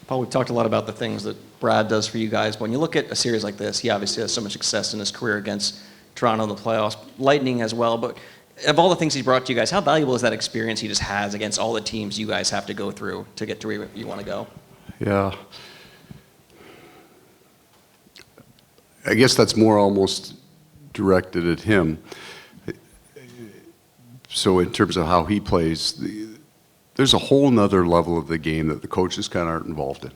Paul, we've talked a lot about the things that Brad does for you guys. But when you look at a series like this, he obviously has so much success in his career against Toronto in the playoffs, Lightning as well. But of all the things he's brought to you guys, how valuable is that experience he just has against all the teams you guys have to go through to get to where you want to go? Yeah. I guess that's more almost directed at him. So in terms of how he plays, there's a whole nother level of the game that the coaches kind of aren't involved in.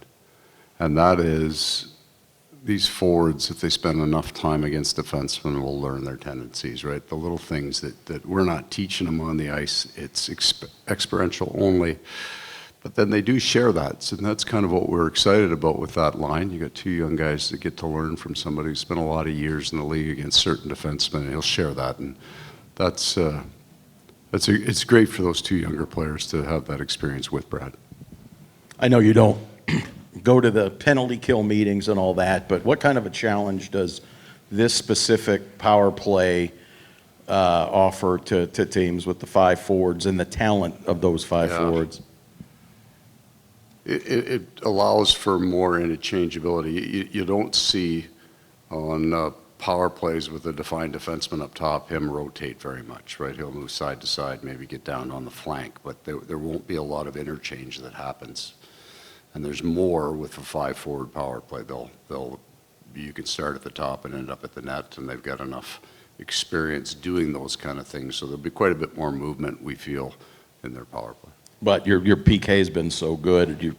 And that is these forwards, if they spend enough time against defensemen, will learn their tendencies, right? The little things that we're not teaching them on the ice, it's experiential only. But then they do share that, and that's kind of what we're excited about with that line. You got two young guys that get to learn from somebody who's spent a lot of years in the league against certain defensemen, and he'll share that. And it's great for those two younger players to have that experience with Brad. I know you don't go to the penalty kill meetings and all that, but what kind of a challenge does this specific power play offer to teams with the five forwards and the talent of those five forwards? It allows for more interchangeability. You don't see on power plays with a defined defenseman up top him rotate very much, right? He'll move side to side, maybe get down on the flank, but there won't be a lot of interchange that happens. And there's more with a five-forward power play. You can start at the top and end up at the net, and they've got enough experience doing those kind of things, so there'll be quite a bit more movement, we feel, in their power play. But your PK has been so good. Are you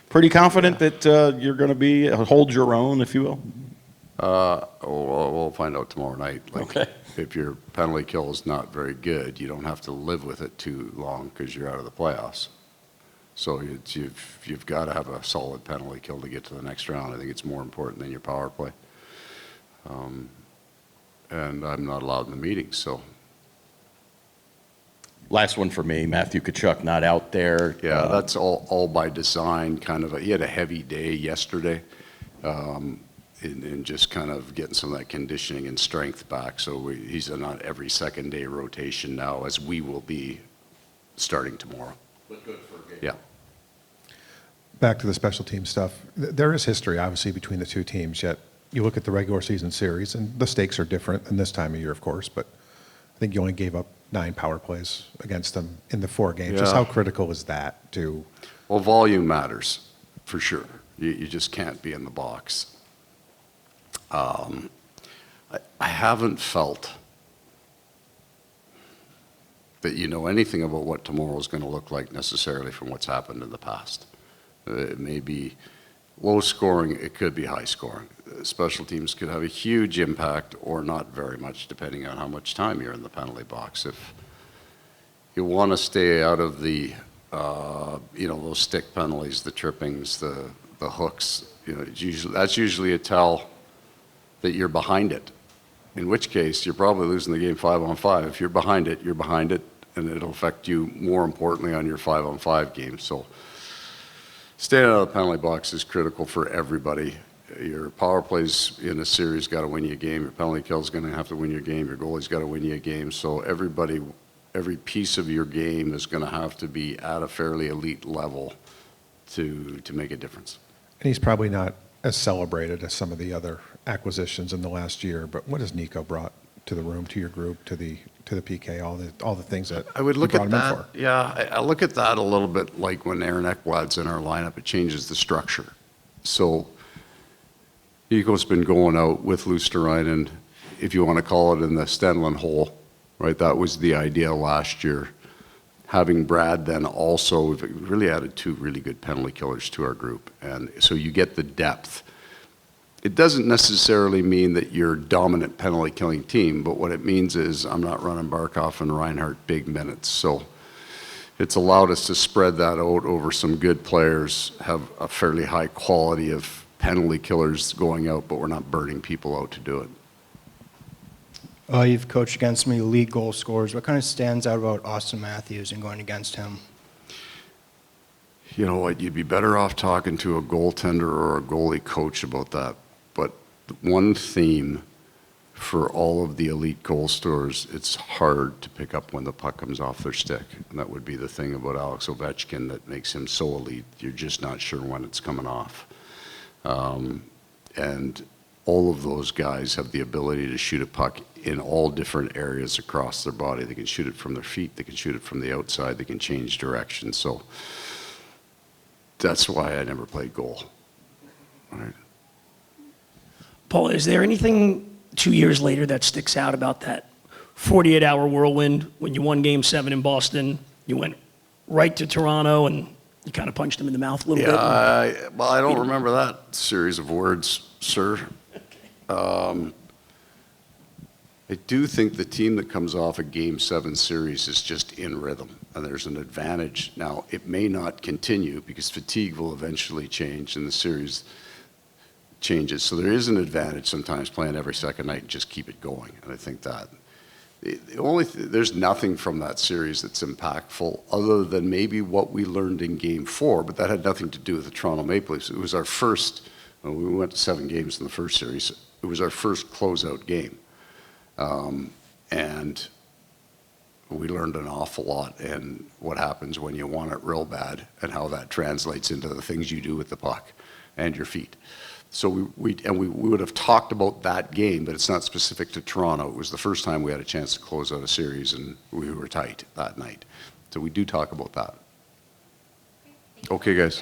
pretty confident that you're going to hold your own, if you will? We'll find out tomorrow night. Okay. If your penalty kill is not very good, you don't have to live with it too long because you're out of the playoffs. So you've got to have a solid penalty kill to get to the next round. I think it's more important than your power play. And I'm not allowed in the meetings, so. Last one for me, Matthew Tkachuk not out there. Yeah, that's all by design. He had a heavy day yesterday, in just kind of getting some of that conditioning and strength back. So he's on every second day rotation now, as we will be starting tomorrow. But good for a game. Yeah. Back to the special team stuff. There is history, obviously, between the two teams, yet you look at the regular season series, and the stakes are different than this time of year, of course, but I think you only gave up 9 power plays against them in the 4 games. Yeah. Just how critical is that to? Well, volume matters, for sure. You just can't be in the box. I haven't felt that you know anything about what tomorrow is going to look like necessarily from what's happened in the past. It may be low scoring, it could be high scoring. Special teams could have a huge impact or not very much, depending on how much time you're in the penalty box. If you want to stay out of the, those stick penalties, the trippings, the hooks, that's usually a tell that you're behind it. In which case, you're probably losing the game 5-on-5. If you're behind it, you're behind it, and it'll affect you more importantly on your 5-on-5 game. So staying out of the penalty box is critical for everybody. Your power plays in a series got to win you a game. Your penalty kill is going to have to win your game. Your goalie's got to win you a game. So every piece of your game is going to have to be at a fairly elite level to make a difference. And he's probably not as celebrated as some of the other acquisitions in the last year, but what has Nico brought to the room, to your group, to the PK, all the things that I would look at that. For? Yeah, I look at that a little bit like when Aaron Ekblad's in our lineup, it changes the structure. So Nico's been going out with Luosterainen, if you want to call it, in the Stenlund hole, right? That was the idea last year. Having Brad then also, we've really added 2 really good penalty killers to our group, and so you get the depth. It doesn't necessarily mean that you're a dominant penalty killing team, but what it means is I'm not running Barkov and Reinhart big minutes. So it's allowed us to spread that out over some good players, have a fairly high quality of penalty killers going out, but we're not burning people out to do it. You've coached against some elite goal scorers. What kind of stands out about Auston Matthews and going against him? You know what, you'd be better off talking to a goaltender or a goalie coach about that. But one theme for all of the elite goal scorers, it's hard to pick up when the puck comes off their stick. And that would be the thing about Alex Ovechkin that makes him so elite. You're just not sure when it's coming off. And all of those guys have the ability to shoot a puck in all different areas across their body. They can shoot it from their feet, they can shoot it from the outside, they can change direction. So that's why I never played goal. All right. Paul, is there anything 2 years later that sticks out about that 48-hour whirlwind when you won Game 7 in Boston? You went right to Toronto and you kind of punched them in the mouth a little bit. Well, I don't remember that series of words, sir. I do think the team that comes off a Game 7 series is just in rhythm, and there's an advantage. Now, it may not continue because fatigue will eventually change and the series changes. So there is an advantage sometimes playing every second night and just keep it going, and I think that. There's nothing from that series that's impactful other than maybe what we learned in Game 4, but that had nothing to do with the Toronto Maple Leafs. It was our first, well, we went to 7 games in the first series. It was our first closeout game. And we learned an awful lot and what happens when you want it real bad and how that translates into the things you do with the puck and your feet. So we would have talked about that game, but it's not specific to Toronto. It was the first time we had a chance to close out a series, and we were tight that night. So we do talk about that. Okay, guys.